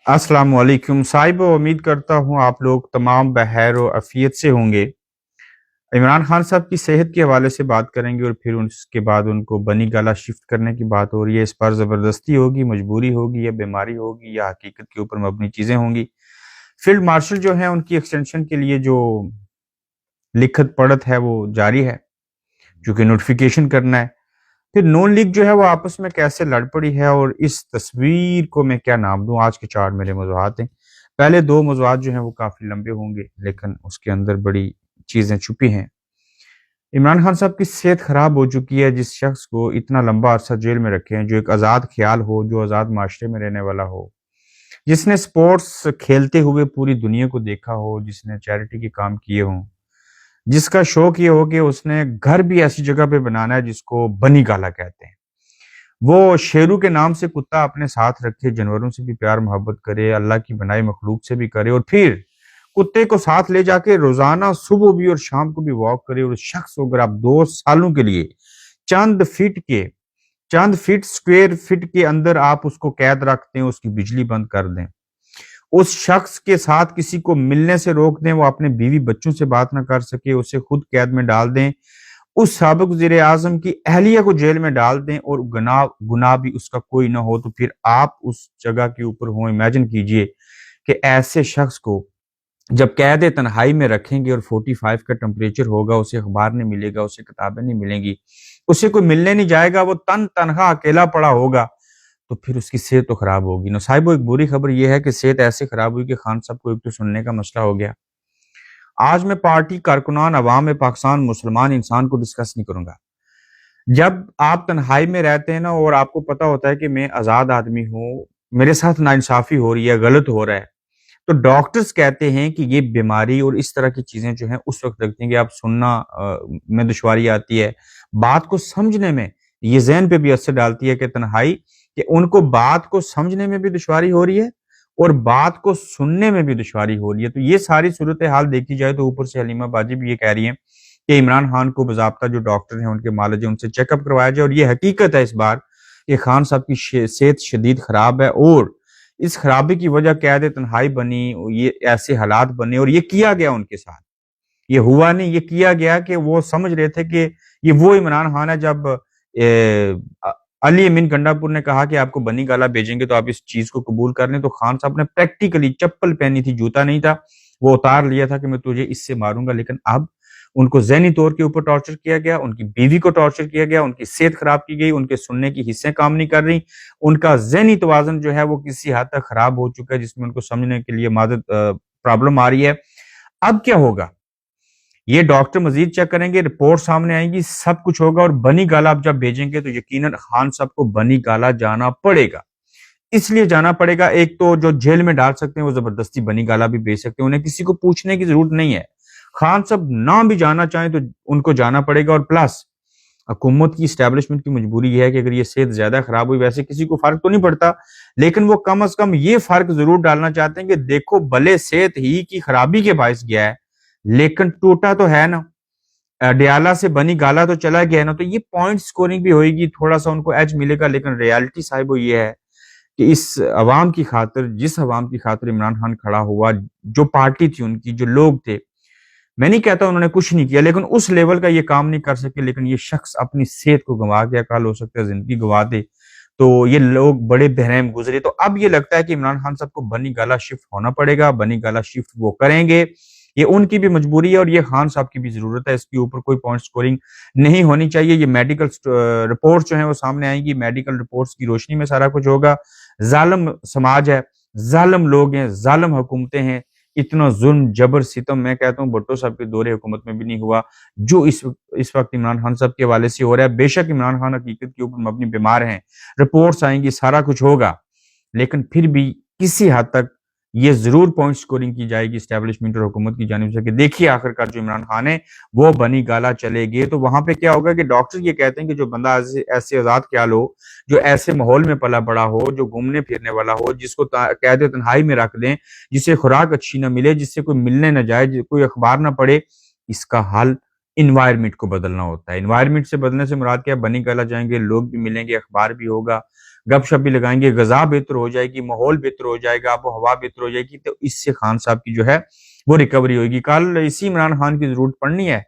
अस्सलाम वालेकुम साहिब, उम्मीद करता हूँ आप लोग तमाम बखैर व आफियत से होंगे। इमरान खान साहब की सेहत के हवाले से बात करेंगे और फिर उसके बाद उनको बनी गाला शिफ्ट करने की बात हो रही है। इस पर ज़बरदस्ती होगी, मजबूरी होगी या बीमारी होगी या हकीकत के ऊपर मबनी चीज़ें होंगी। फील्ड मार्शल जो है उनकी एक्सटेंशन के लिए जो लिखत पढ़त है वो जारी है, चूँकि नोटिफ़िकेशन करना है। फिर नून लीग जो है वो आपस में कैसे लड़ पड़ी है और इस तस्वीर को मैं क्या नाम दूं। आज के 4 मेरे मौज़ूआत हैं। पहले 2 मौज़ूआत जो हैं वो काफ़ी लंबे होंगे, लेकिन उसके अंदर बड़ी चीज़ें छुपी हैं। इमरान खान साहब की सेहत ख़राब हो चुकी है। जिस शख्स को इतना लंबा अरसा जेल में रखे हैं, जो एक आज़ाद ख़्याल हो, जो आज़ाद माशरे में रहने वाला हो, जिसने स्पोर्ट्स खेलते हुए पूरी दुनिया को देखा हो, जिसने चैरिटी के काम किए हों, जिसका शौक ये हो कि उसने घर भी ऐसी जगह पे बनाना है जिसको बनी गाला कहते हैं। वो शेरू के नाम से कुत्ता अपने साथ रखे, जानवरों से भी प्यार मोहब्बत करे, अल्लाह की बनाई मखलूक से भी करे और फिर कुत्ते को साथ ले जाके रोजाना सुबह भी और शाम को भी वॉक करे। और उस शख्स को अगर आप 2 सालों के लिए चंद फीट के चंद फीट स्क्वायर फीट के अंदर आप उसको कैद रखते हैं, उसकी बिजली बंद कर दें, उस शख्स के साथ किसी को मिलने से रोक दें, वो अपने बीवी बच्चों से बात ना कर सके, उसे खुद कैद में डाल दें, उस साबिक वज़ीर-ए-आज़म की अहलिया को जेल में डाल दें और गुनाह भी उसका कोई ना हो, तो फिर आप उस जगह के ऊपर हों। इमेजिन कीजिए कि ऐसे शख्स को जब कैद तन्हाई में रखेंगे और 45 का टेम्परेचर होगा, उसे अखबार नहीं मिलेगा, उसे किताबें नहीं मिलेंगी, उसे कोई मिलने नहीं जाएगा, वो तन्हा अकेला पड़ा होगा, तो फिर उसकी सेहत तो खराब होगी ना साहिबो। एक बुरी खबर ये है कि सेहत ऐसे खराब हुई कि खान साहब को एक तो सुनने का मसला हो गया। आज मैं पार्टी कारकुनान अवाम पाकिस्तान मुसलमान इंसान को डिस्कस नहीं करूंगा। जब आप तन्हाई में रहते हैं ना और आपको पता होता है कि मैं आजाद आदमी हूँ, मेरे साथ नाइंसाफी हो रही है, गलत हो रहा है, तो डॉक्टर्स कहते हैं कि ये बीमारी और इस तरह की चीजें जो हैं उस वक्त लगती हैं कि आप सुनना में दुश्वारी आती है, बात को समझने में ये ज़हन पे भी असर डालती है कि तन्हाई, कि उनको बात को समझने में भी दुश्वारी हो रही है और बात को सुनने में भी दुश्वारी हो रही है। तो ये सारी सूरत हाल देखी जाए तो ऊपर से हलीमा बाजी भी ये कह रही हैं कि इमरान खान को बाज़ाब्ता जो डॉक्टर हैं, उनके मालिज हैं, उनसे चेकअप करवाया जाए। और ये हकीकत है इस बार कि खान साहब की सेहत शदीद खराब है और इस खराबी की वजह कैद तन्हाई बनी, ये ऐसे हालात बने और ये किया गया उनके साथ। ये हुआ नहीं, ये किया गया कि वो समझ रहे थे कि ये वो इमरान खान है। जब अली अमीन गंडापुर ने कहा कि आपको बनी गाला भेजेंगे तो आप इस चीज को कबूल कर लें, तो खान साहब ने प्रैक्टिकली चप्पल पहनी थी, जूता नहीं था, वो उतार लिया था कि मैं तुझे इससे मारूंगा। लेकिन अब उनको ज़हनी तौर के ऊपर टॉर्चर किया गया, उनकी बीवी को टॉर्चर किया गया, उनकी सेहत खराब की गई, उनके सुनने की हिस्सें काम नहीं कर रही, उनका ज़हनी तवाज़ुन जो है वो किसी हद तक खराब हो चुका है, जिसमें उनको समझने के लिए मादद प्रॉब्लम आ रही है। अब क्या होगा? ये डॉक्टर मजीद चेक करेंगे, रिपोर्ट सामने आएगी, सब कुछ होगा और बनी गाला आप जब भेजेंगे तो यकीनन खान साहब को बनी गाला जाना पड़ेगा। इसलिए जाना पड़ेगा, एक तो जो जेल में डाल सकते हैं वो जबरदस्ती बनी गाला भी भेज सकते हैं, उन्हें किसी को पूछने की जरूरत नहीं है। खान साहब ना भी जाना चाहें तो उनको जाना पड़ेगा। और प्लस हुकूमत की इस्टेब्लिशमेंट की मजबूरी ये है कि अगर ये सेहत ज्यादा खराब हुई, वैसे किसी को फर्क तो नहीं पड़ता, लेकिन वो कम अज कम ये फर्क जरूर डालना चाहते हैं कि देखो भले सेहत ही की खराबी के बायस गया है, लेकिन टूटा तो है ना। डियाला से बनी गाला तो चला गया है ना, तो ये पॉइंट स्कोरिंग भी होगी, थोड़ा सा उनको एज मिलेगा। लेकिन रियलिटी साहिब वो ये है कि इस अवाम की खातिर, जिस अवाम की खातिर इमरान खान खड़ा हुआ, जो पार्टी थी उनकी, जो लोग थे, मैं नहीं कहता उन्होंने कुछ नहीं किया, लेकिन उस लेवल का ये काम नहीं कर सके। लेकिन ये शख्स अपनी सेहत को गंवा गया, कल हो सकता है जिंदगी गंवा दे। तो ये लोग बड़े बहरहम गुजरे। तो अब ये लगता है कि इमरान खान साहब को बनी गाला शिफ्ट होना पड़ेगा, बनी गाला शिफ्ट वो करेंगे। ये उनकी भी मजबूरी है और ये खान साहब की भी जरूरत है। इसके ऊपर कोई पॉइंट स्कोरिंग नहीं होनी चाहिए। ये मेडिकल रिपोर्ट जो है वो सामने आएंगी, मेडिकल रिपोर्ट्स की रोशनी में सारा कुछ होगा। जालिम समाज है, जालिम लोग हैं, जालिम हुकूमतें हैं। इतना जुल्म जबर सितम मैं कहता हूँ भुट्टो साहब के दौरे हुकूमत में भी नहीं हुआ जो इस वक्त इमरान खान साहब के हवाले से हो रहा है। बेशक इमरान खान हकीकत के ऊपर मबनी बीमार हैं, रिपोर्ट्स आएंगी, सारा कुछ होगा, लेकिन फिर भी किसी हद तक ये जरूर पॉइंट स्कोरिंग की जाएगी इस्टेब्लिशमेंट और हुकूमत की जानिब से कि देखिए आखिरकार जो इमरान खान है वो बनी गाला चले गए। तो वहां पे क्या होगा कि डॉक्टर ये कहते हैं कि जो बंदा ऐसे आजाद ख्याल हो, जो ऐसे माहौल में पला बड़ा हो, जो घूमने फिरने वाला हो, जिसको कैद तन्हाई में रख दें, जिसे खुराक अच्छी ना मिले, जिससे कोई मिलने ना जाए, कोई अखबार ना पढ़े, इसका हल इन्वायरमेंट को बदलना होता है। इन्वायरमेंट से बदलने से मुराद क्या है? बनी गाला जाएंगे, लोग भी मिलेंगे, अखबार भी होगा, गप शप भी लगाएंगे, गजा बेहतर हो जाएगी, माहौल बेहतर हो जाएगा, आबो हवा बेहतर हो जाएगी, तो इससे खान साहब की जो है वो रिकवरी होगी। कल इसी इमरान खान की जरूरत पड़नी है,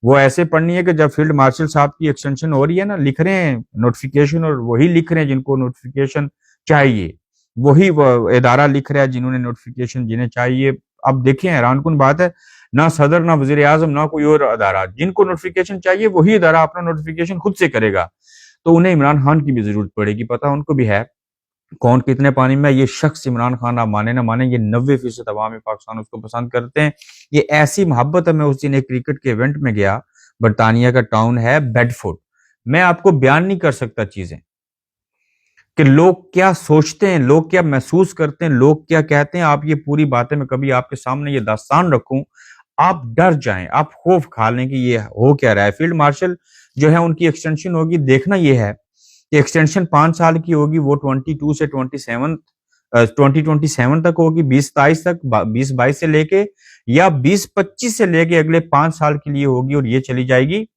वो ऐसे पढ़नी है कि जब फील्ड मार्शल साहब की एक्सटेंशन हो रही है ना, लिख रहे हैं नोटिफिकेशन, और वही लिख रहे हैं जिनको नोटिफिकेशन चाहिए, वही वो इदारा लिख रहा है जिन्होंने नोटिफिकेशन जिन्हें चाहिए। अब देखें, हैरान कुन बात है, ना सदर, ना वजीर आजम, ना कोई और अदारा, जिनको नोटिफिकेशन चाहिए वही अदारा अपना नोटिफिकेशन खुद से करेगा। तो उन्हें इमरान खान की भी जरूरत पड़ेगी, पता उनको भी है कौन कितने पानी में। ये शख्स इमरान खान, आप माने ना माने, ये 90% अवाम पाकिस्तान उसको पसंद करते हैं। ये ऐसी मोहब्बत है, मैं उस दिन एक क्रिकेट के इवेंट में गया, बरतानिया का टाउन है बेडफोर्ड, मैं आपको बयान नहीं कर सकता चीजें कि लोग क्या सोचते हैं, लोग क्या महसूस करते हैं, लोग क्या कहते हैं। आप ये पूरी बातें मैं कभी आपके सामने ये दास्तान रखूं, आप डर जाएं, आप खौफ खा लें कि ये हो क्या रहा है। फील्ड मार्शल जो है उनकी एक्सटेंशन होगी, देखना ये है कि एक्सटेंशन 5 साल की होगी, वो 22 से 2027 तक होगी, 20-22 तक, 20-22 से लेके, या 20-25 से लेके अगले 5 साल के लिए होगी, और ये चली जाएगी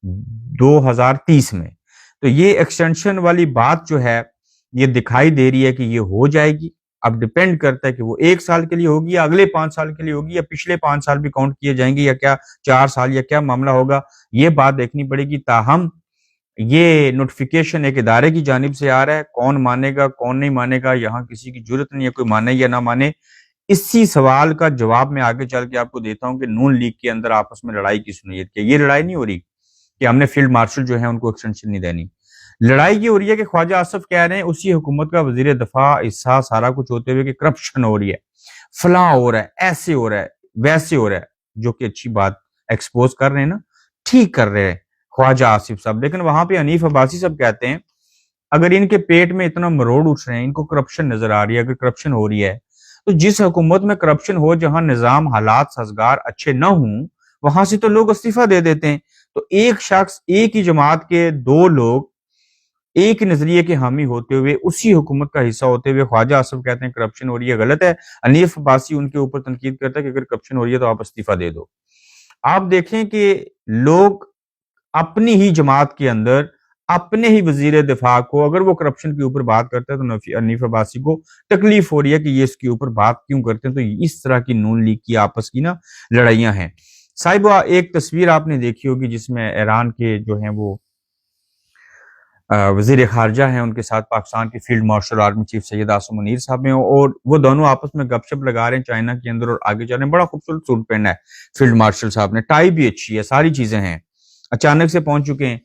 2030 में। तो ये एक्सटेंशन वाली बात जो है ये दिखाई दे रही है कि ये हो जाएगी। अब डिपेंड करता है कि वो 1 साल के लिए होगी, या अगले 5 साल के लिए होगी, या पिछले 5 साल भी काउंट किए जाएंगे, या क्या 4 साल, या क्या मामला होगा, ये बात देखनी पड़ेगी। ताहम ये नोटिफिकेशन एक इदारे की जानिब से आ रहा है, कौन मानेगा कौन नहीं मानेगा, यहाँ किसी की जरूरत नहीं है कोई माने या ना माने। इसी सवाल का जवाब मैं आगे चल के आपको देता हूँ कि नून लीग के अंदर आपस में लड़ाई किस नीयत की। ये लड़ाई नहीं हो रही कि हमने फील्ड मार्शल जो है उनको एक्सटेंशन नहीं देनी, लड़ाई ये हो रही है कि ख्वाजा आसिफ कह रहे हैं उसी हुकूमत का वजीर दफा हिस्सा सारा कुछ होते हुए कि करप्शन हो रही है, फलां हो रहा है, ऐसे हो रहा है, वैसे हो रहा है, जो कि अच्छी बात एक्सपोज कर रहे हैं ना, ठीक कर रहे हैं ख्वाजा आसिफ साहब। लेकिन वहां पे हनीफ अब्बासी साहब कहते हैं अगर इनके पेट में इतना मरोड़ उठ रहे हैं, इनको करप्शन नजर आ रही है, अगर करप्शन हो रही है, तो जिस हुकूमत में करप्शन हो, जहां निजाम हालात साजगार अच्छे न हों, वहां से तो लोग इस्तीफा दे देते हैं। तो एक शख्स, एक ही जमात के 2 लोग एक नजरिए के हामी होते हुए, उसी हुकूमत का हिस्सा होते हुए, ख्वाजा आसिफ कहते हैं करप्शन हो रही है, गलत है। हनीफ अब्बासी उनके ऊपर तनकीद करता है कि अगर करप्शन हो रही है तो आप इस्तीफा दे दो। आप देखें कि लोग अपनी ही जमात के अंदर अपने ही वजीर दिफा को अगर वो करप्शन के ऊपर बात करता है तो हनीफ अब्बासी को तकलीफ हो रही है कि ये इसके ऊपर बात क्यों करते हैं। तो इस तरह की नून लीग की आपस की ना लड़ाइयां हैं। साहिबा, एक तस्वीर आपने देखी होगी जिसमें ईरान के जो हैं वो वजीर खारजा हैं, उनके साथ पाकिस्तान के field marshal army chief Syed Asim Munir साहब हैं, और वो दोनों आपस में गपशप लगा रहे हैं चाइना के अंदर, और आगे जा रहे हैं। बड़ा खूबसूरत सूट पहना है फील्ड मार्शल साहब ने, टाई भी अच्छी है, सारी चीजें हैं, अचानक से पहुंच चुके हैं।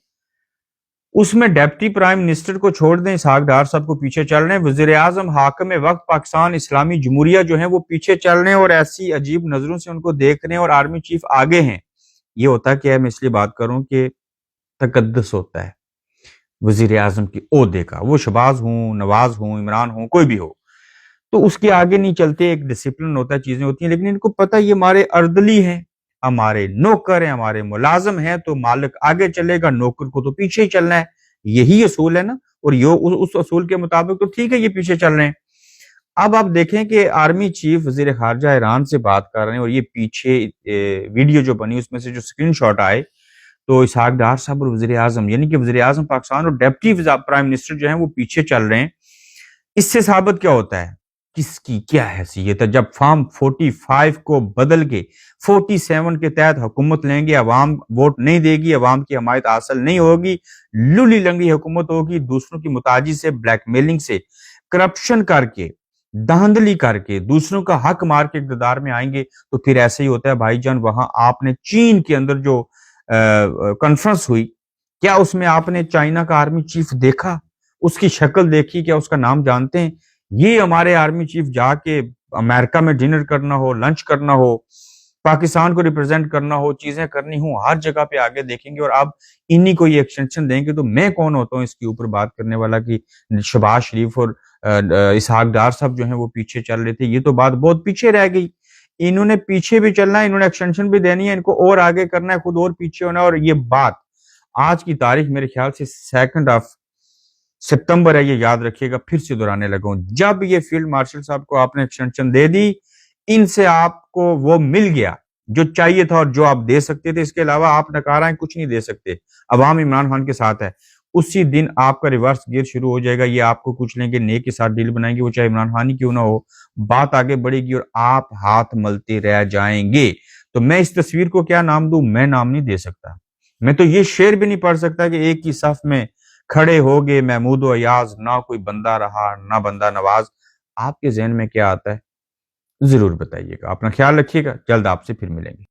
उसमें डेप्टी प्राइम मिनिस्टर को छोड़ दें, इसहाक डार साहब को पीछे चल रहे हैं, वजीर आजम हाकिम वक्त पाकिस्तान इस्लामी जमहूरिया जो है वो पीछे चल रहे हैं, और ऐसी अजीब नजरों से उनको देख रहे हैं, और आर्मी चीफ आगे हैं। ये होता क्या है, मैं इसलिए बात करूं कि तकद्दुस होता है वजीर आजम की ओहदे का, वो शहबाज हूं, नवाज हूं, इमरान हूं, कोई भी हो, तो उसके आगे नहीं चलते, एक डिसिप्लिन होता है, चीजें होती हैं। लेकिन इनको पता ये हमारे अर्दली हैं, हमारे नौकर हैं, हमारे मुलाजम हैं, तो मालिक आगे चलेगा, नौकर को तो पीछे ही चलना है, यही असूल है ना। और ये उस असूल के मुताबिक तो ठीक है, ये पीछे चल रहे हैं। अब आप देखें कि आर्मी चीफ वजीर खारजा ईरान से बात कर रहे हैं, और ये पीछे वीडियो जो बनी उसमें से जो स्क्रीनशॉट आए, तो इसहाक डार साहब और वजीर आजम, यानी कि वजीर आजम पाकिस्तान और डेप्टी प्राइम मिनिस्टर जो है वो पीछे चल रहे हैं। इससे साबित क्या होता है, किसकी क्या हैसियत है। जब फॉर्म 45 को बदल के 47 के तहत हुकूमत लेंगे, अवाम वोट नहीं देगी, अवाम की हमायत हासिल नहीं होगी, लुली लंगड़ी हुकूमत होगी, दूसरों की मुताजी से, ब्लैकमेलिंग से, करप्शन करके, धांधली करके, दूसरों का हक मार के इक़्तिदार में आएंगे, तो फिर ऐसे ही होता है भाईजान। वहां आपने चीन के अंदर जो कॉन्फ्रेंस हुई, क्या उसमें आपने चाइना का आर्मी चीफ देखा, उसकी शक्ल देखी, क्या उसका नाम जानते हैं? ये हमारे आर्मी चीफ जाके अमेरिका में डिनर करना हो, लंच करना हो, पाकिस्तान को रिप्रेजेंट करना हो, चीजें करनी हो, हर जगह पे आगे देखेंगे, और आप इन्हीं को ये एक्सटेंशन देंगे। तो मैं कौन होता हूँ इसके ऊपर बात करने वाला कि शहबाज शरीफ और इसहाक डार साहब जो है वो पीछे चल रहे थे। ये तो बात बहुत पीछे रह गई, इन्होंने पीछे भी चलना है, इन्होंने एक्सटेंशन भी देनी है, इनको और आगे करना है, खुद और पीछे होना है। और ये बात आज की तारीख मेरे ख्याल से 2 सितंबर है, ये याद रखिएगा, फिर से दोहराने लगा हूं। जब ये फील्ड मार्शल साहब को आपने एक्सटेंशन दे दी, इनसे आपको वो मिल गया जो चाहिए था और जो आप दे सकते थे, इसके अलावा आप नकारा कुछ नहीं दे सकते। अवाम इमरान खान के साथ है, اسی دن آپ کا ریورس گیئر شروع ہو جائے گا. یہ آپ کو کچھ لیں گے, نیک کے ساتھ ڈیل بنائیں گے, وہ چاہے عمران خان ہی کیوں نہ ہو, بات آگے بڑھے گی اور آپ ہاتھ ملتے رہ جائیں گے. تو میں اس تصویر کو کیا نام دوں؟ میں نام نہیں دے سکتا. میں تو یہ شعر بھی نہیں پڑھ سکتا کہ ایک ہی صف میں کھڑے ہو گئے محمود و ایاز, نہ کوئی بندہ رہا نہ بندہ نواز. آپ کے ذہن میں کیا آتا ہے ضرور بتائیے گا. اپنا خیال رکھیے گا, جلد آپ سے پھر ملیں گے.